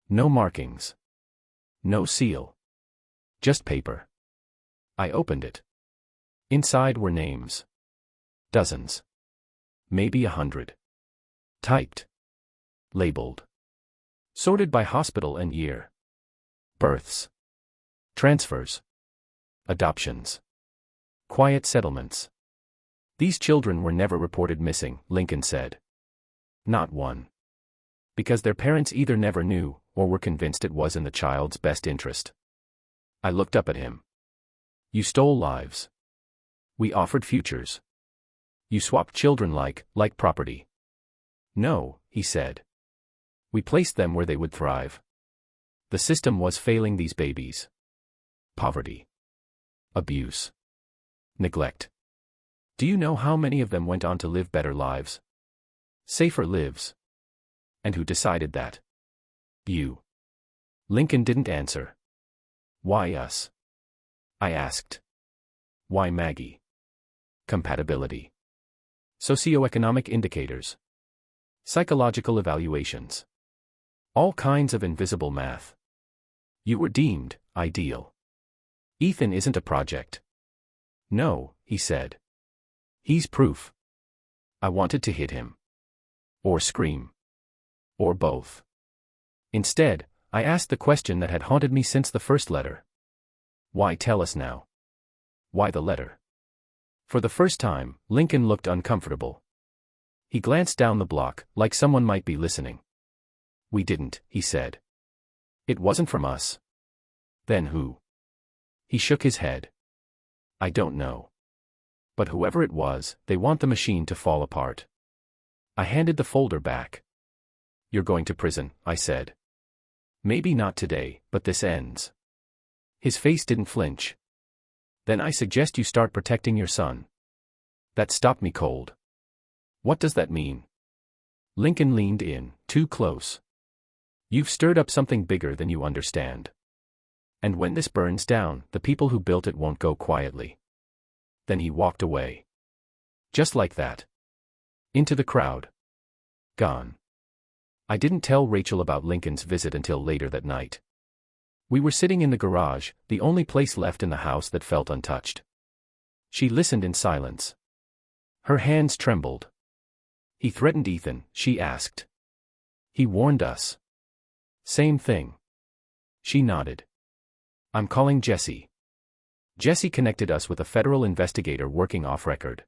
No markings. No seal. Just paper. I opened it. Inside were names. Dozens. Maybe 100. Typed. Labeled. Sorted by hospital and year. Births. Transfers. Adoptions. Quiet settlements. These children were never reported missing, Lincoln said. Not one. Because their parents either never knew, or were convinced it was in the child's best interest. I looked up at him. "You stole lives. We offered futures. You swapped children like property." "No," he said. "We placed them where they would thrive. The system was failing these babies. Poverty. Abuse. Neglect. Do you know how many of them went on to live better lives? Safer lives? And who decided that? You. Lincoln didn't answer. Why us? I asked. Why Maggie? Compatibility. Socioeconomic indicators. Psychological evaluations. All kinds of invisible math. You were deemed ideal. Ethan isn't a project. No, he said. He's proof. I wanted to hit him. Or scream. Or both. Instead, I asked the question that had haunted me since the first letter. Why tell us now? Why the letter? For the first time, Lincoln looked uncomfortable. He glanced down the block, like someone might be listening. We didn't, he said. It wasn't from us. Then who? He shook his head. I don't know. But whoever it was, they want the machine to fall apart. I handed the folder back. You're going to prison, I said. Maybe not today, but this ends. His face didn't flinch. Then I suggest you start protecting your son. That stopped me cold. What does that mean? Lincoln leaned in, too close. You've stirred up something bigger than you understand. And when this burns down, the people who built it won't go quietly. Then he walked away. Just like that. Into the crowd. Gone. I didn't tell Rachel about Lincoln's visit until later that night. We were sitting in the garage, the only place left in the house that felt untouched. She listened in silence. Her hands trembled. He threatened Ethan, she asked. He warned us. Same thing. She nodded. I'm calling Jesse. Jesse connected us with a federal investigator working off record.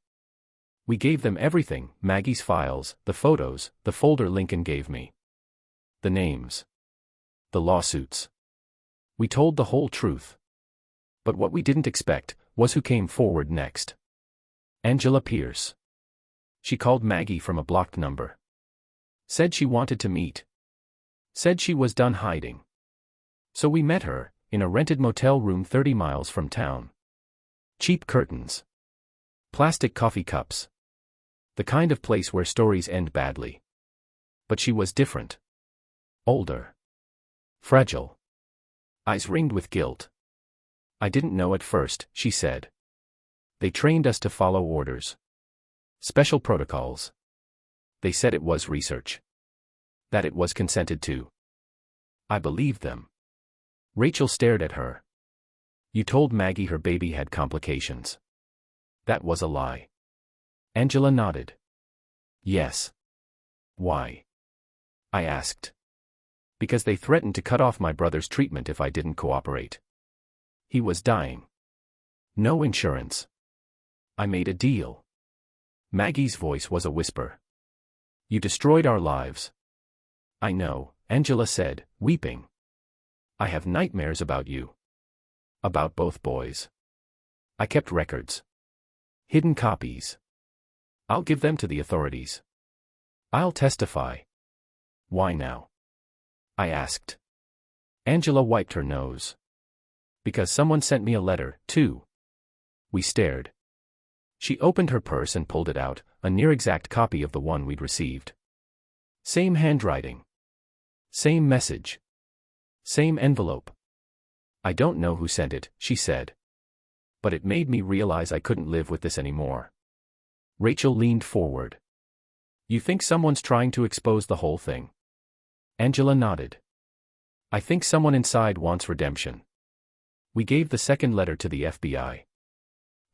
We gave them everything, Maggie's files, the photos, the folder Lincoln gave me. The names. The lawsuits. We told the whole truth. But what we didn't expect was who came forward next. Angela Pierce. She called Maggie from a blocked number. Said she wanted to meet. Said she was done hiding. So we met her, in a rented motel room 30 miles from town. Cheap curtains. Plastic coffee cups. The kind of place where stories end badly. But she was different. Older. Fragile. Eyes ringed with guilt. I didn't know at first, she said. They trained us to follow orders. Special protocols. They said it was research. That it was consented to. I believed them. Rachel stared at her. You told Maggie her baby had complications. That was a lie. Angela nodded. Yes. Why? I asked. Because they threatened to cut off my brother's treatment if I didn't cooperate. He was dying. No insurance. I made a deal. Maggie's voice was a whisper. You destroyed our lives. I know, Angela said, weeping. I have nightmares about you. About both boys. I kept records. Hidden copies. I'll give them to the authorities. I'll testify. Why now? I asked. Angela wiped her nose. Because someone sent me a letter, too. We stared. She opened her purse and pulled it out, a near-exact copy of the one we'd received. Same handwriting. Same message. Same envelope. I don't know who sent it, she said. But it made me realize I couldn't live with this anymore. Rachel leaned forward. You think someone's trying to expose the whole thing? Angela nodded. I think someone inside wants redemption. We gave the second letter to the FBI.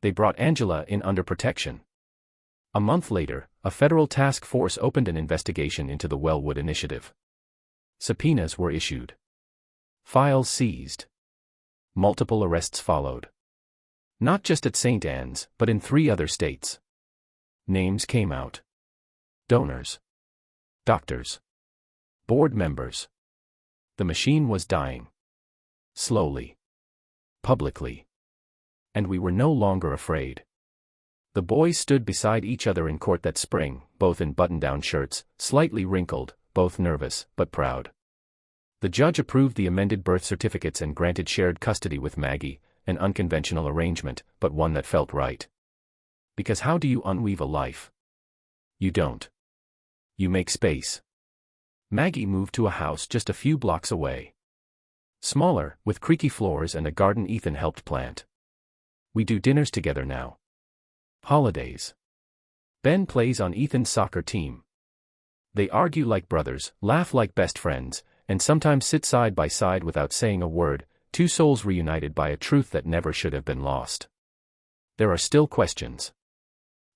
They brought Angela in under protection. A month later, a federal task force opened an investigation into the Wellwood Initiative. Subpoenas were issued. Files seized. Multiple arrests followed. Not just at St. Anne's, but in 3 other states. Names came out. Donors. Doctors. Board members. The machine was dying. Slowly. Publicly. And we were no longer afraid. The boys stood beside each other in court that spring, both in button-down shirts, slightly wrinkled, both nervous, but proud. The judge approved the amended birth certificates and granted shared custody with Maggie, an unconventional arrangement, but one that felt right. Because how do you unweave a life? You don't. You make space. Maggie moved to a house just a few blocks away. Smaller, with creaky floors and a garden Ethan helped plant. We do dinners together now. Holidays. Ben plays on Ethan's soccer team. They argue like brothers, laugh like best friends, and sometimes sit side by side without saying a word, two souls reunited by a truth that never should have been lost. There are still questions.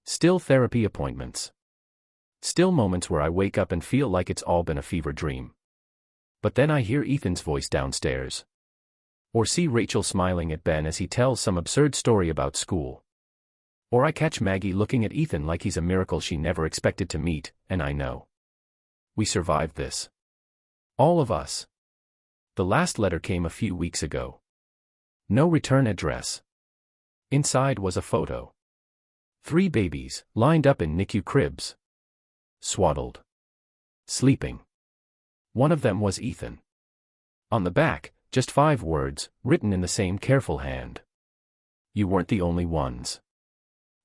Still therapy appointments. Still moments where I wake up and feel like it's all been a fever dream. But then I hear Ethan's voice downstairs. Or see Rachel smiling at Ben as he tells some absurd story about school. Or I catch Maggie looking at Ethan like he's a miracle she never expected to meet, and I know. We survived this. All of us. The last letter came a few weeks ago. No return address. Inside was a photo. 3 babies, lined up in NICU cribs. Swaddled. Sleeping. One of them was Ethan. On the back, just 5 words, written in the same careful hand. You weren't the only ones.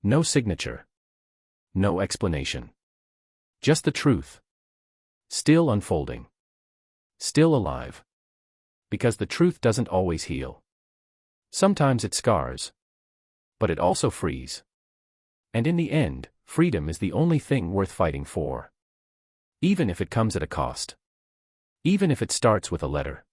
No signature. No explanation. Just the truth. Still unfolding. Still alive. Because the truth doesn't always heal. Sometimes it scars. But it also frees. And in the end, freedom is the only thing worth fighting for. Even if it comes at a cost. Even if it starts with a letter.